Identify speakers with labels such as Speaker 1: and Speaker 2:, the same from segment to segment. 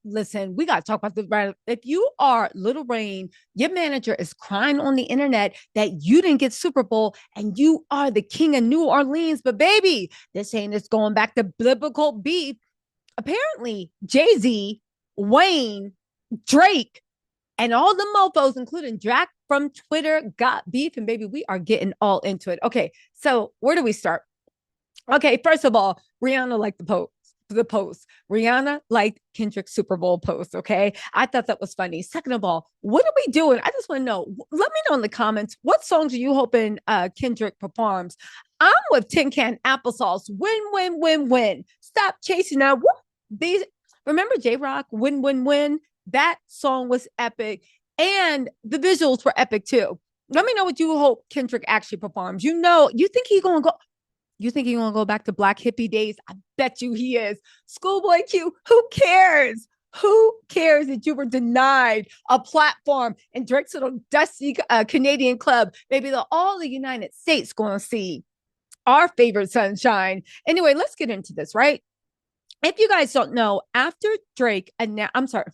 Speaker 1: Listen, we got to talk about this, right? If you are Lil Wayne, your manager is crying on the internet that you didn't get Super Bowl and you are the king of New Orleans. But baby, this ain't it's going back to biblical beef. Apparently, Jay-Z, Wayne, Drake, and all the mofos, including Jack from Twitter, got beef. And baby, we are getting all into it. Okay, so where do we start? Okay, first of all, Rihanna liked the post. The post. Rihanna liked Kendrick's Super Bowl post. Okay. I thought that was funny. Second of all, what are we doing? I just want to know. Let me know in the comments what songs are you hoping Kendrick performs? I'm with Tin Can Applesauce. Win, win, win, win. Stop chasing that. These remember J Rock? Win, win, win. That song was epic. And the visuals were epic too. Let me know what you hope Kendrick actually performs. You think he's gonna go? You think he's gonna go back to Black hippie days? I bet you he is. Schoolboy Q, who cares? Who cares that you were denied a platform in Drake's little dusty Canadian club? Maybe all the United States going to see our favorite sunshine. Anyway, let's get into this, right? If you guys don't know, after Drake, I'm sorry,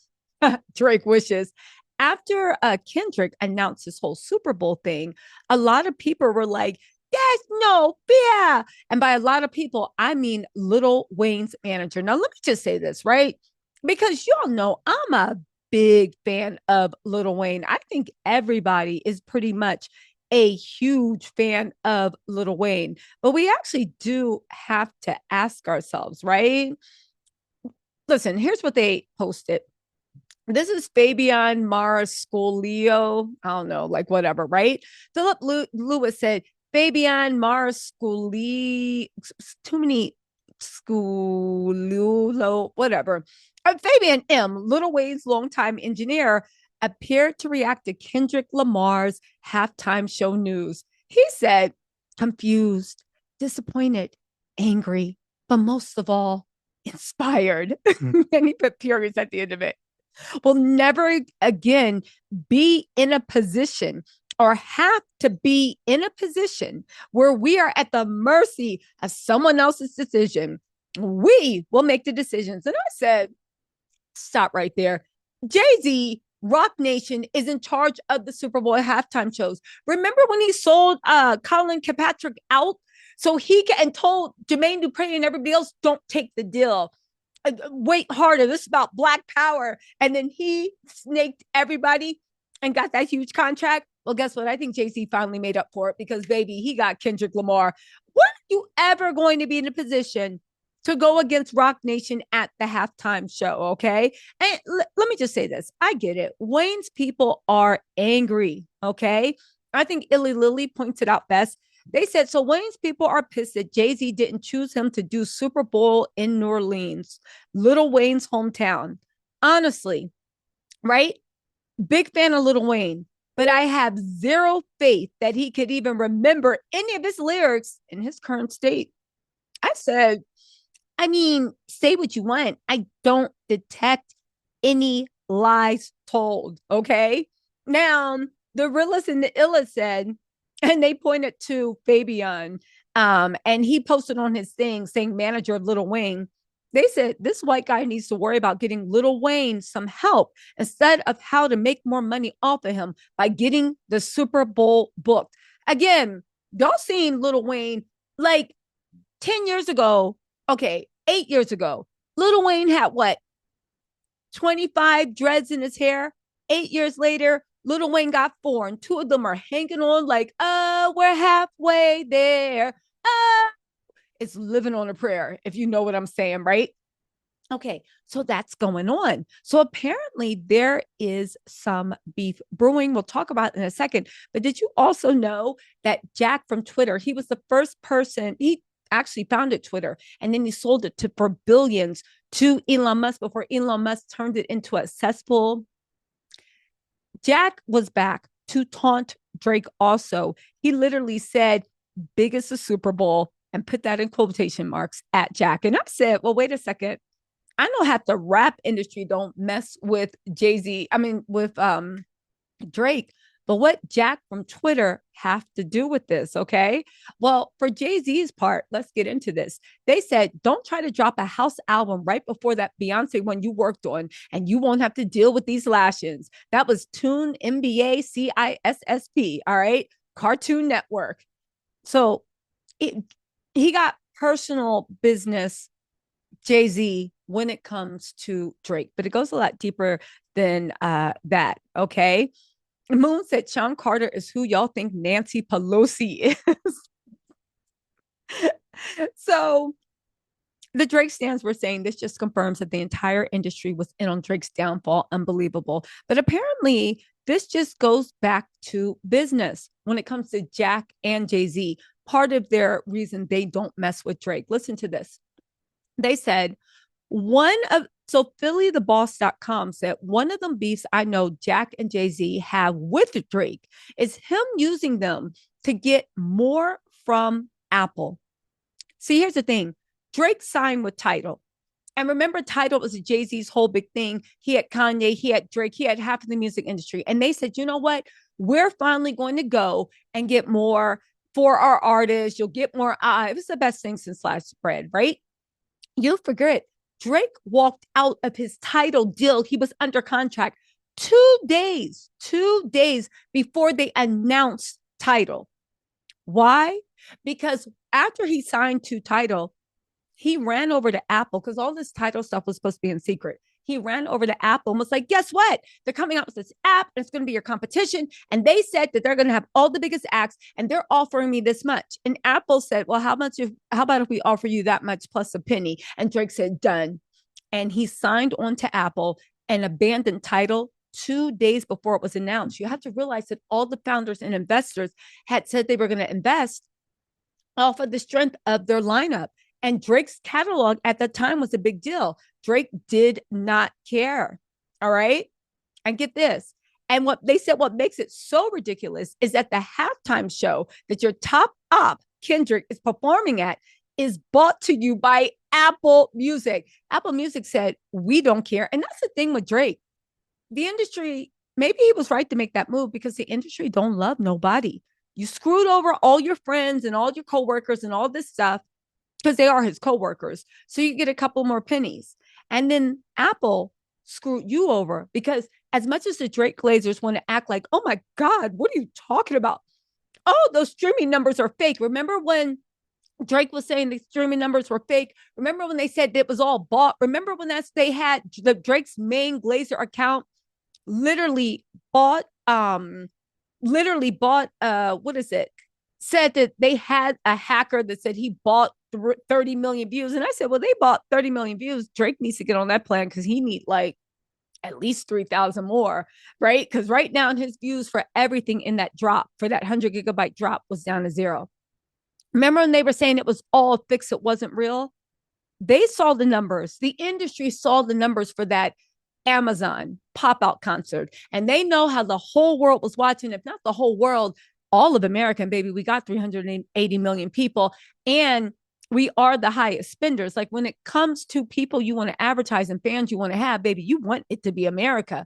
Speaker 1: Drake wishes, after Kendrick announced his whole Super Bowl thing, a lot of people were like, there's no fear. And by a lot of people, I mean Lil Wayne's manager. Now, let me just say this, right? Because y'all know I'm a big fan of Lil Wayne. I think everybody is pretty much a huge fan of Lil Wayne. But we actually do have to ask ourselves, right? Listen, here's what they posted. This is Fabian Marascolio. I don't know, like whatever, right? Philip Lewis said, Fabian Marascoli, too many school, whatever. Fabian M., Lil Wayne's longtime engineer, appeared to react to Kendrick Lamar's halftime show news. He said, confused, disappointed, angry, but most of all, inspired. And he put periods at the end of it. Will never again be in a position or have to be in a position where we are at the mercy of someone else's decision. We will make the decisions. And I said, stop right there. Jay-Z, Rock Nation, is in charge of the Super Bowl halftime shows. Remember when he sold Colin Kaepernick out? So and told Jermaine Dupri and everybody else, don't take the deal. Wait harder. This is about Black power. And then he snaked everybody and got that huge contract. Well, guess what? I think Jay-Z finally made up for it because, baby, he got Kendrick Lamar. When are you ever going to be in a position to go against Rock Nation at the halftime show? Okay. And let me just say this. I get it. Wayne's people are angry. Okay. I think Illy Lily points it out best. They said, so Wayne's people are pissed that Jay-Z didn't choose him to do Super Bowl in New Orleans, Lil Wayne's hometown. Honestly, right? Big fan of Lil Wayne, but I have zero faith that he could even remember any of his lyrics in his current state. I said, I mean, say what you want. I don't detect any lies told. Okay. Now, the realist and the illest said, and they pointed to Fabian, and he posted on his thing saying manager of Lil Wayne. They said this white guy needs to worry about getting Lil Wayne some help instead of how to make more money off of him by getting the Super Bowl booked. Again, y'all seen Lil Wayne like 10 years ago. Okay, 8 years ago. Lil Wayne had what? 25 dreads in his hair. 8 years later, Lil Wayne got 4, and 2 of them are hanging on like, we're halfway there. It's living on a prayer, if you know what I'm saying, right? Okay, so that's going on. So apparently there is some beef brewing. We'll talk about in a second. But did you also know that Jack from Twitter, he was the first person, he actually founded Twitter, and then he sold it for billions to Elon Musk before Elon Musk turned it into a cesspool. Jack was back to taunt Drake also. He literally said, biggest the Super Bowl, and put that in quotation marks at Jack. And I said, well, wait a second. I know half the rap industry don't mess with Jay-Z. I mean, with Drake. But what Jack from Twitter have to do with this? Okay. Well, for Jay-Z's part, let's get into this. They said, don't try to drop a house album right before that Beyonce one you worked on, and you won't have to deal with these lashings. That was Tune NBA CISSP. All right. Cartoon Network. So it, he got personal business, Jay-Z, when it comes to Drake, but it goes a lot deeper than that. Okay. Moon said Sean Carter is who y'all think Nancy Pelosi is. So the Drake stands were saying this just confirms that the entire industry was in on Drake's downfall. Unbelievable. But apparently, this just goes back to business when it comes to Jack and Jay-Z. Part of their reason they don't mess with Drake. Listen to this. They said, phillytheboss.com said one of them beefs I know Jack and Jay-Z have with Drake is him using them to get more from Apple. See, here's the thing. Drake signed with Tidal. And remember, Tidal was Jay-Z's whole big thing. He had Kanye, he had Drake, he had half of the music industry. And they said, you know what? We're finally going to go and get more for our artists. You'll get more. It was the best thing since sliced bread, right? You forget, Drake walked out of his Tidal deal. He was under contract 2 days before they announced Tidal. Why? Because after he signed to Tidal, he ran over to Apple because all this Tidal stuff was supposed to be in secret. He ran over to Apple and was like, guess what? They're coming out with this app and it's going to be your competition. And they said that they're going to have all the biggest acts and they're offering me this much. And Apple said, well, how about if we offer you that much plus a penny? And Drake said, done. And he signed on to Apple and abandoned Tidal 2 days before it was announced. You have to realize that all the founders and investors had said they were going to invest off of the strength of their lineup. And Drake's catalog at the time was a big deal. Drake did not care. All right. And get this. And what they said, what makes it so ridiculous is that the halftime show that your top op, Kendrick, is performing at is bought to you by Apple Music. Apple Music said, we don't care. And that's the thing with Drake. The industry, maybe he was right to make that move because the industry don't love nobody. You screwed over all your friends and all your coworkers and all this stuff because they are his coworkers. So you get a couple more pennies. And then Apple screwed you over because as much as the Drake Glazers want to act like, oh my God, what are you talking about? Oh, those streaming numbers are fake. Remember when Drake was saying the streaming numbers were fake? Remember when they said it was all bought? Remember when they had the Drake's main Glazer account literally bought what is it? Said that they had a hacker that said he bought 30 million views. And I said, well, they bought 30 million views. Drake needs to get on that plan because he need like at least 3,000 more, right? Because right now his views for everything in that drop, for that 100 gigabyte drop, was down to zero. Remember when they were saying it was all fixed, it wasn't real? They saw the numbers. The industry saw the numbers for that Amazon pop-out concert. And they know how the whole world was watching. If not the whole world, all of America, baby. We got 380 million people. And we are the highest spenders. Like when it comes to people you want to advertise and fans you want to have, baby, you want it to be America.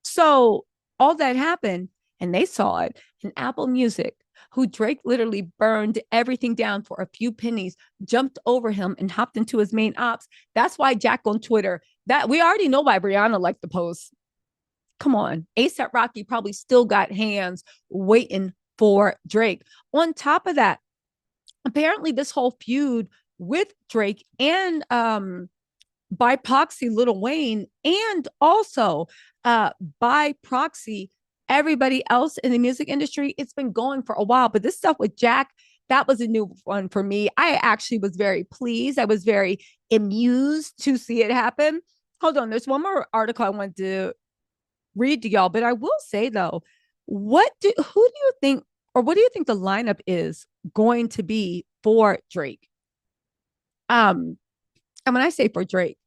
Speaker 1: So all that happened and they saw it. And Apple Music, who Drake literally burned everything down for a few pennies, jumped over him and hopped into his main ops. That's why Jack on Twitter, that we already know why Brianna liked the post. Come on. ASAP Rocky probably still got hands waiting for Drake. On top of that, apparently this whole feud with Drake and by proxy Lil Wayne, and also by proxy everybody else in the music industry, it's been going for a while. But this stuff with Jack, that was a new one for me. I actually was very pleased. I was very amused to see it happen. Hold on, there's one more article I want to read to y'all, but I will say though, who do you think, or what do you think the lineup is going to be for Drake? And when I say for Drake,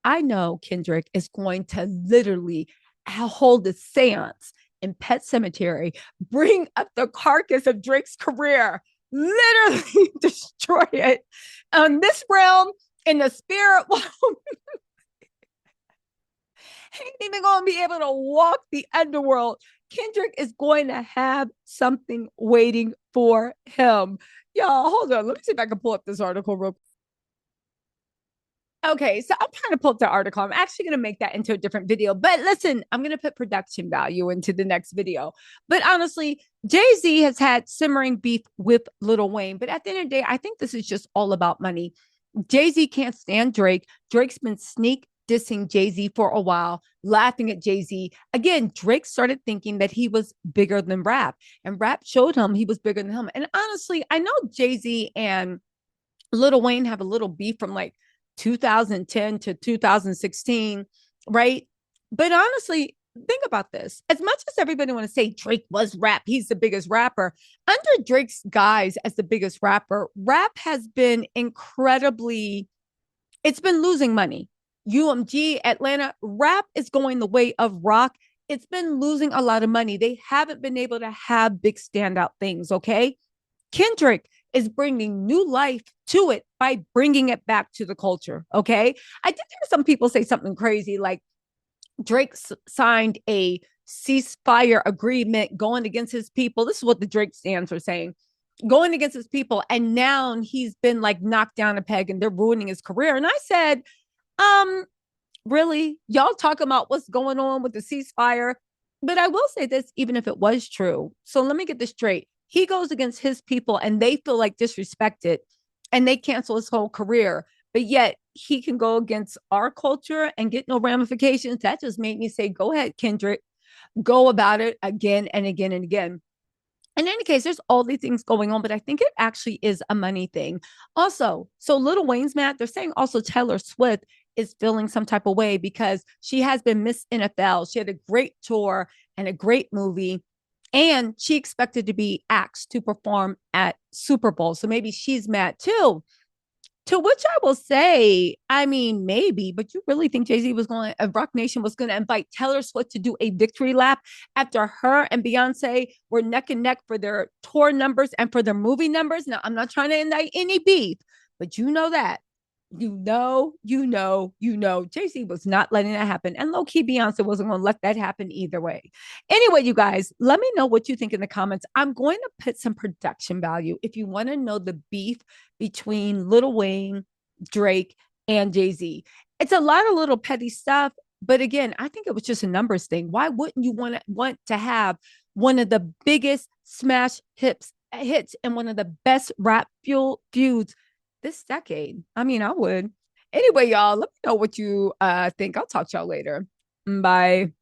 Speaker 1: I know Kendrick is going to literally hold a seance in Pet Cemetery, bring up the carcass of Drake's career, literally destroy it on this realm, in the spirit world. Ain't even gonna be able to walk the underworld. Kendrick is going to have something waiting for him. Y'all, hold on. Let me see if I can pull up this article real. Okay, so I'm trying to pull up the article. I'm actually going to make that into a different video. But listen, I'm going to put production value into the next video. But honestly, Jay-Z has had simmering beef with Lil Wayne. But at the end of the day, I think this is just all about money. Jay-Z can't stand Drake. Drake's been sneak dissing Jay-Z for a while, laughing at Jay-Z. Again, Drake started thinking that he was bigger than rap, and rap showed him he was bigger than him. And honestly, I know Jay-Z and Lil Wayne have a little beef from like 2010 to 2016, right? But honestly, think about this. As much as everybody want to say Drake was rap, he's the biggest rapper. Under Drake's guise as the biggest rapper, rap has been incredibly, it's been losing money. UMG, Atlanta, rap is going the way of rock. It's been losing a lot of money. They haven't been able to have big standout things, okay? Kendrick is bringing new life to it by bringing it back to the culture. Okay. I did hear some people say something crazy like Drake signed a ceasefire agreement going against his people. This is what the Drake stands are saying, going against his people. And now he's been like knocked down a peg and they're ruining his career. And I said, um, really? Y'all talk about what's going on with the ceasefire. But I will say this, even if it was true. So let me get this straight. He goes against his people and they feel like disrespected and they cancel his whole career. But yet he can go against our culture and get no ramifications. That just made me say, go ahead, Kendrick, go about it again and again and again. In any case, there's all these things going on, but I think it actually is a money thing. Also, so Lil Wayne's mad. They're saying also Taylor Swift is feeling some type of way because she has been Miss NFL. She had a great tour and a great movie, and she expected to be asked to perform at Super Bowl. So maybe she's mad too. To which I will say, I mean, maybe, but you really think Jay Z was going, Rock Nation was going to invite Taylor Swift to do a victory lap after her and Beyonce were neck and neck for their tour numbers and for their movie numbers? Now, I'm not trying to indict any beef, but you know that. Jay Z was not letting that happen. And low key, Beyonce wasn't going to let that happen either way. Anyway, you guys, let me know what you think in the comments. I'm going to put some production value if you want to know the beef between Lil Wayne, Drake, and Jay Z. It's a lot of little petty stuff. But again, I think it was just a numbers thing. Why wouldn't you want to have one of the biggest smash hits and one of the best rap feuds this decade? I mean, I would. Anyway, y'all, let me know what you think. I'll talk to y'all later. Bye.